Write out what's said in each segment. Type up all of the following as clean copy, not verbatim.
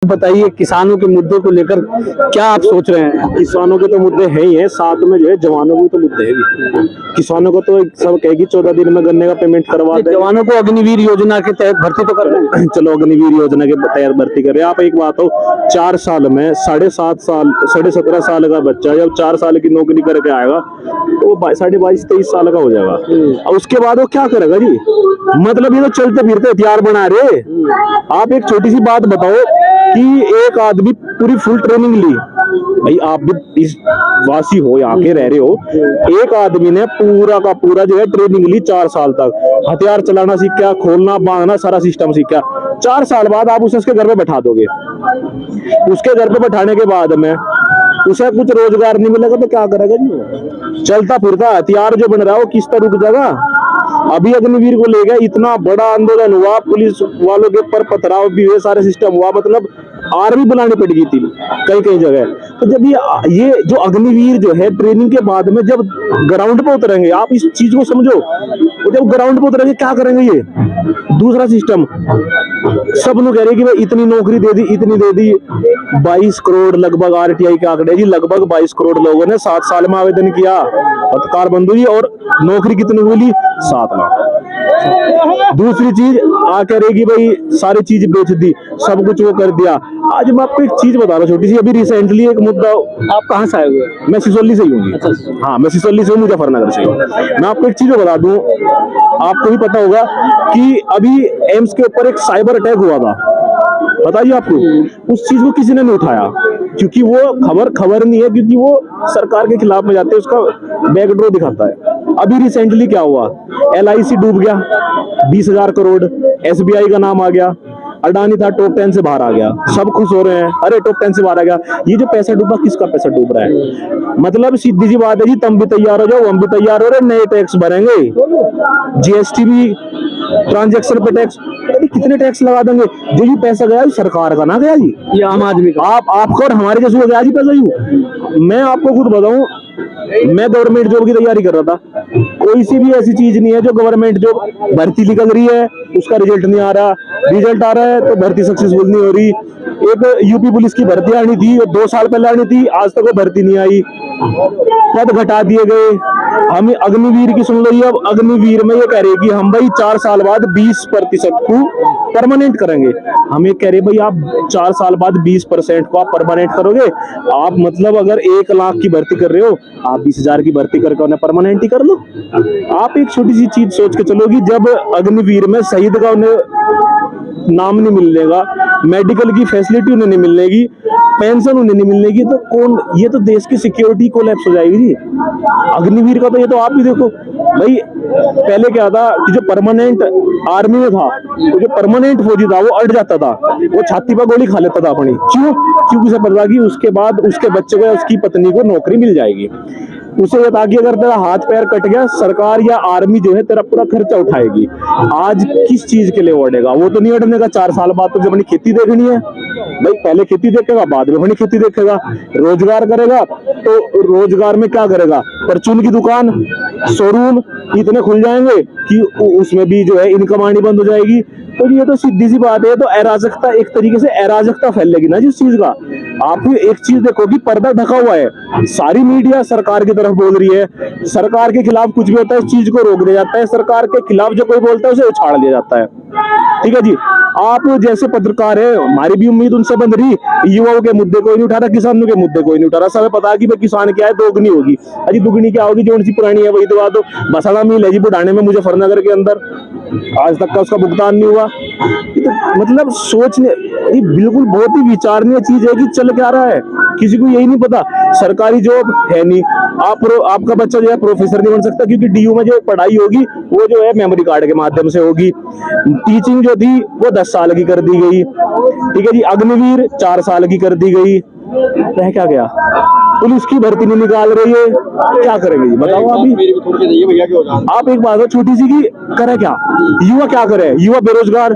बताइए, किसानों के मुद्दे को लेकर क्या आप सोच रहे हैं? किसानों के तो मुद्दे हैं ही है, साथ में जो है जवानों के तो मुद्दे हैं। किसानों को तो सब कहेगी 14 दिन में गन्ने का पेमेंट करवा दे। जवानों को अग्निवीर योजना के तहत भर्ती तो कर रहे हैं। चलो अग्निवीर योजना के तहत भर्ती कर रहे हैं। आप एक बात हो, 4 साल में 17.5 साल का बच्चा जब 4 साल की नौकरी करके आएगा तो वो 22-23 साल का हो जाएगा। और उसके बाद वो क्या करेगा जी? मतलब ये तो चलते फिरते हथियार बना रहे। आप एक छोटी सी बात बताओ कि एक आदमी पूरी फुल ट्रेनिंग ली, भाई आप भी इस वासी हो, यहाँ के रह रहे हो, एक आदमी ने पूरा का पूरा जो है ट्रेनिंग ली 4 साल तक, हथियार चलाना सीखा, खोलना बांधना सारा सिस्टम सीखा। 4 साल बाद आप उसे उसके घर पे बैठा दोगे, उसके घर पे बैठाने के बाद में उसे कुछ रोजगार नहीं मिलेगा तो क्या करेगा जी? चलता फिरता हथियार जो बन रहा है वो किस तरह रुक जाएगा? अभी अग्निवीर को ले गए, इतना बड़ा आंदोलन हुआ, पुलिस वालों के ऊपर पथराव भी हुए, सारे सिस्टम हुआ, मतलब आर्मी बनानी पड़ गई थी कई कई जगह। तो जब ये जो अग्निवीर जो है ट्रेनिंग के बाद में जब ग्राउंड पे उतरेंगे, आप इस चीज को समझो, तो जब ग्राउंड पे उतरेंगे क्या करेंगे? ये दूसरा सिस्टम सब लोग कह रहे कि भाई इतनी नौकरी दे दी, इतनी दे दी, 22 करोड़ लगभग आरटीआई के आंकड़े जी, लगभग 22 करोड़ लोगों ने 7 साल में आवेदन किया पत्रकार बंधु जी, और नौकरी कितनी मिली? 7 लाख। दूसरी चीज कह रही कि भाई सारी चीज बेच दी, सब कुछ वो कर दिया। आज मैं आपको एक चीज बता रहा हूँ छोटी सी, अभी रिसेंटली एक मुद्दा। आप कहाँ से आए हुए हैं? मैं सिसोली से ही हूँ। हाँ, मैं सिसोली से हूँ, मुजफ्फरनगर से हूँ। मैं आपको एक चीज बता दूं, आपको भी पता होगा कि अभी एम्स के ऊपर एक साइबर अटैक हुआ था, बताइए आपको। उस चीज को किसी ने नहीं उठाया क्योंकि वो खबर नहीं है, क्योंकि वो सरकार के खिलाफ में जाते हैं, उसका बैकडोर दिखाता है। अभी रिसेंटली क्या हुआ, LIC डूब गया, 20,000 करोड़, SBI का नाम आ गया, अडानी था टॉप 10 से बाहर आ गया, सब खुश हो रहे हैं, अरे टॉप 10 से बाहर आ गया। ये जो पैसा डूबा, किसका पैसा डूब रहा है? मतलब सीधी सी बात है जी, तुम भी तैयार हो जाओ, हम भी तैयार हो रहे, नए टैक्स भरेंगे, GST भी, ट्रांजैक्शन पे टैक्स, कितने टैक्स लगा देंगे। जो ये पैसा गया सरकार का ना गया जी, ये आम आदमी का, आपको और हमारे जैसे गया जी पैसा। यू मैं आपको खुद बताऊं, मैं गवर्नमेंट जॉब की तैयारी कर रहा था, कोई सी भी ऐसी चीज नहीं है जो गवर्नमेंट जॉब भर्ती निकल रही है उसका रिजल्ट नहीं आ रहा, रिजल्ट आ रहा है तो भर्ती सक्सेसफुल नहीं हो रही। एक यूपी पुलिस की भर्ती आनी थी, 2 साल पहले आनी थी, आज तक वो भर्ती नहीं आई, पद घटा दिए गए। हम अग्निवीर की सुन लो, ये अब अग्निवीर में ये कह रहे हैं कि हम भाई 4 साल बाद 20% को परमानेंट करेंगे। हम ये कह रहे भाई आप 4 साल बाद 20% को आप परमानेंट करोगे? आप मतलब अगर 1 लाख की भर्ती कर रहे हो, आप 20,000 की भर्ती करके उन्हें परमानेंट ही कर लो। आप एक छोटी सी चीज सोच के चलोगी, जब अग्निवीर में शहीद का उन्हें नाम नहीं मिलेगा, मेडिकल की फैसिलिटी उन्हें नहीं मिलेगी, पेंशन उन्हें नहीं मिलेगी, तो कौन? ये तो देश की सिक्योरिटी कोलैप्स हो जाएगी जी। अग्निवीर का तो ये तो आप ही देखो भाई, पहले क्या था कि जो परमानेंट आर्मी में था, तो जो परमानेंट फौजी था वो अट जाता था, वो छाती पर गोली खा लेता था अपनी। क्यों? क्योंकि उसे पता कि उसके बाद उसके बच्चे को या उसकी पत्नी को नौकरी मिल जाएगी। उसे ये था कि अगर तेरा हाथ पैर कट गया, सरकार या आर्मी जो है तेरा पूरा खर्चा उठाएगी। आज किस चीज के लिए अड़ेगा? वो तो नहीं अड़ने का। 4 साल बाद तो जब अपनी खेती देखनी है भाई, पहले खेती देखेगा, बाद में अपनी खेती देखेगा। रोजगार करेगा तो रोजगार में क्या करेगा? परचून की दुकान, शोरूम इतने खुल जाएंगे कि उसमें भी जो है इनकम आनी बंद हो जाएगी। तो ये तो सीधी सी बात है, तो अराजकता, एक तरीके से अराजकता फैलेगी ना जिस चीज का। आप एक चीज देखो कि पर्दा ढका हुआ है, सारी मीडिया सरकार की तरफ बोल रही है, सरकार के खिलाफ कुछ भी होता है उस चीज को रोक दिया जाता है, सरकार के खिलाफ जो कोई बोलता है उसे उछाड़ दिया जाता है। ठीक है जी, आप जैसे पत्रकार है, हमारी भी उम्मीद उनसे बन रही, युवाओं के मुद्दे कोई नहीं उठा रहा, किसानों के मुद्दे कोई नहीं उठा रहा। सब पता है कि भाई किसान क्या है, दोगुनी होगी, अजी दुगनी क्या होगी, जो उनकी पुरानी है वही दवा दो। बसाड़ा मिल है जी बुढ़ाने में मुजफ्फरनगर के अंदर, आज तक का उसका भुगतान नहीं हुआ। तो मतलब सोचने, ये बिल्कुल बहुत ही विचारणीय चीज है कि चल क्या रहा है, किसी को यही नहीं पता। सरकारी जॉब है नहीं, आपका बच्चा जो है प्रोफेसर नहीं बन सकता, क्योंकि DU में जो पढ़ाई होगी वो जो है मेमोरी कार्ड के माध्यम से होगी। टीचिंग जो थी वो 10 साल की कर दी गई। ठीक है जी, अग्निवीर 4 साल की कर दी गई। रह क्या गया? पुलिस की भर्ती नहीं निकाल रही है, क्या करेंगे जी बताओ? आप एक बात हो छोटी सी की करे क्या? युवा क्या करे? युवा बेरोजगार,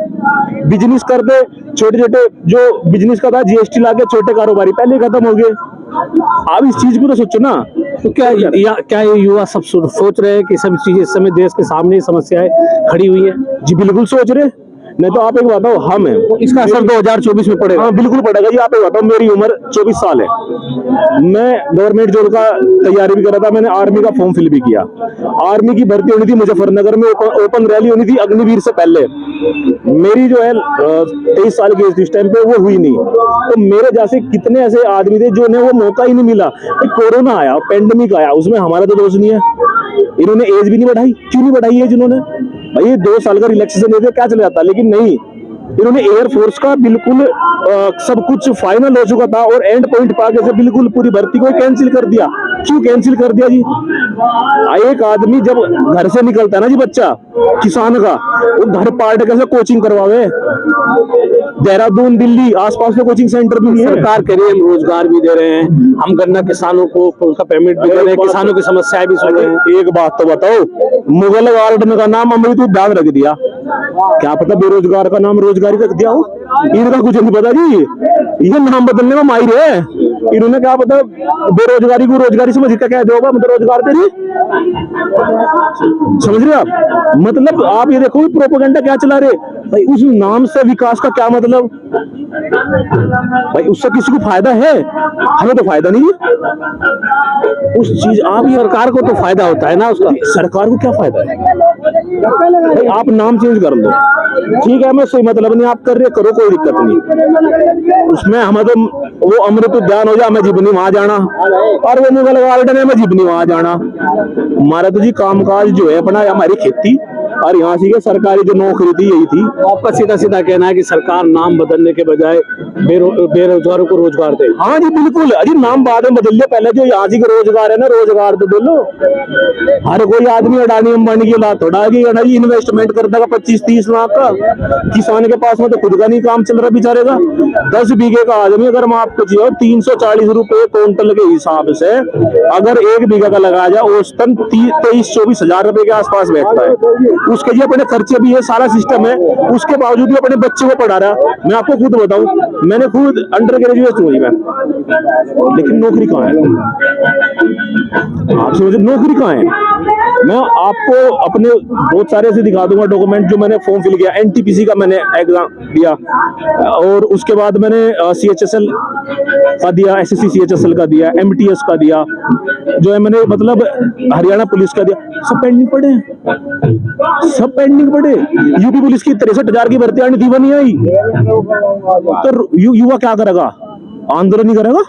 बिजनेस कर दे, छोटे छोटे जो बिजनेस का था GST लाके छोटे कारोबारी पहले खत्म हो गए। आप इस चीज को तो सोचो ना। तो क्या ये युवा सब सोच रहे हैं कि सब चीजें इस समय देश के सामने समस्याएं खड़ी हुई है? जी बिल्कुल सोच रहे, नहीं तो आप एक बताओ, हम है इसका असर 2024 में पड़ेगा। हाँ बिल्कुल पड़ेगा जी। आप एक बताओ, मेरी उम्र 24 साल है, मैं गवर्नमेंट जॉब का तैयारी भी कर रहा था, मैंने आर्मी का फॉर्म फिल भी किया। आर्मी की भर्ती होनी थी मुजफ्फरनगर में, ओपन रैली होनी थी अग्निवीर से पहले। मेरी जो है 23 साल की एज इस टाइम पे, वो हुई नहीं। तो मेरे जैसे कितने ऐसे आदमी थे जो ने वो मौका ही नहीं मिला। कोरोना आया, पेंडेमिक आया, उसमें हमारा तो दोष नहीं है। इन्होंने एज भी नहीं बढ़ाई, क्यों नहीं बढ़ाई है जिन्होंने? भाई 2 साल का रिलैक्सेशन देते क्या चले जाता, लेकिन नहीं, इन्होंने एयरफोर्स का बिल्कुल सब कुछ फाइनल हो चुका था और एंड पॉइंट पाके से बिल्कुल पूरी भर्ती को कैंसिल कर दिया। क्यों कैंसिल कर दिया जी? एक आदमी जब घर से निकलता है ना जी, बच्चा किसान का, वो घर पार्ट कैसे कोचिंग करवावे? देहरादून दिल्ली आसपास में कोचिंग सेंटर भी नहीं है। सरकार कह रही है हम रोजगार भी दे रहे हैं, हम गन्ना किसानों को उसका पेमेंट भी दे रहे हैं, किसानों की समस्याएं भी सुन रहे हैं। एक बात तो बताओ, मुगल गार्डन का नाम अमृत उद्यान रख दिया, क्या पता बेरोजगार का नाम रोजगारी रख दिया हो? इनका कुछ नहीं पता जी, ये नाम बदलने में माहिर है। इन्होंने क्या पता बेरोजगारी को रोजगारी समझ के क्या होगा, मतलब रोजगार दे रही, समझ रहे आप? मतलब आप ये देखो प्रोपेगेंडा क्या चला रहे भाई, उस नाम से विकास का क्या मतलब भाई? उससे किसी को फायदा है? हमें तो फायदा नहीं है उस चीज। आप ये सरकार को तो फायदा होता है ना उसका। सरकार को क्या फायदा है भाई? आप नाम चेंज कर लो, ठीक है, मैं सही मतलब नहीं, आप कर रहे करो, कोई दिक्कत नहीं उसमें। हमें तो वो अमृत उद्यान हो जाए, हमें जीवनी वहां जाना, और वो मुगल गार्डन है, हमें जीवनी वहां जाना। हमारा तो जी कामकाज जो है अपना, हमारी खेती और यहाँ से सरकारी जो नौकरी थी यही थी। आपका सीधा सीधा कहना है कि सरकार नाम बदलने के बजाय बेरोजगारों को रोजगार दे। हाँ जी बिल्कुल, अजी नाम बाद में बदल लिया, पहले जो यहाँ से रोजगार है ना, रोजगार तो बोलो। हर कोई आदमी अडानी अंबानी की औलाद थोड़ा है कि अडानी इन्वेस्टमेंट कर देगा 25-30 लाख का। किसान के पास में तो खुद का नहीं काम चल रहा बेचारे का। 10 बीघे का आदमी अगर मैं आपको चाहिए 340 रुपए क्विंटल के हिसाब से अगर 1 बीघा का लगाया जाए, औसतन 23-24 हजार रुपए के आसपास बैठता है। उसके लिए अपने खर्चे भी है, सारा सिस्टम है, उसके बावजूद भी अपने बच्चे को पढ़ा रहा। मैं आपको खुद बताऊं, मैंने खुद अंडर ग्रेजुएट हुई मैं, लेकिन नौकरी कहाँ है? आप समझे नौकरी कहाँ है? मैं आपको अपने बहुत सारे ऐसे दिखा दूंगा डॉक्यूमेंट जो मैंने फॉर्म फिल किया। एनटीपीसी का मैंने एग्जाम दिया, और उसके बाद मैंने सीएचएसएल का दिया, एसएससी सीएचएसएल का दिया, एमटीएस का दिया, जो है मैंने मतलब हरियाणा पुलिस का दिया। सब पेंडिंग पड़े हैं, सब पेंडिंग पड़े। यूपी पुलिस की 63,000 की भर्ती आनी थी, वो नहीं आई। तो युवा क्या करेगा? आंदोलन नहीं करेगा?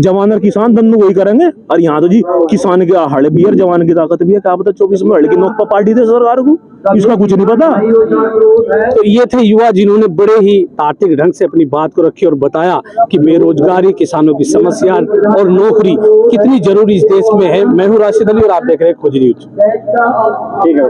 जवान और किसान दोनों वही करेंगे। और यहाँ तो जी किसान के हड़ भी है, जवान की ताकत भी है, क्या पता 24 में हड़ की नोक पर पार्टी दे सरकार को, इसका कुछ नहीं पता। तो ये थे युवा जिन्होंने बड़े ही तार्किक ढंग से अपनी बात को रखी और बताया कि बेरोजगारी, किसानों की समस्या और नौकरी कितनी जरूरी इस देश में है। मैं हूं राशिद अली और आप देख रहे हैं खोज न्यूज। ठीक है।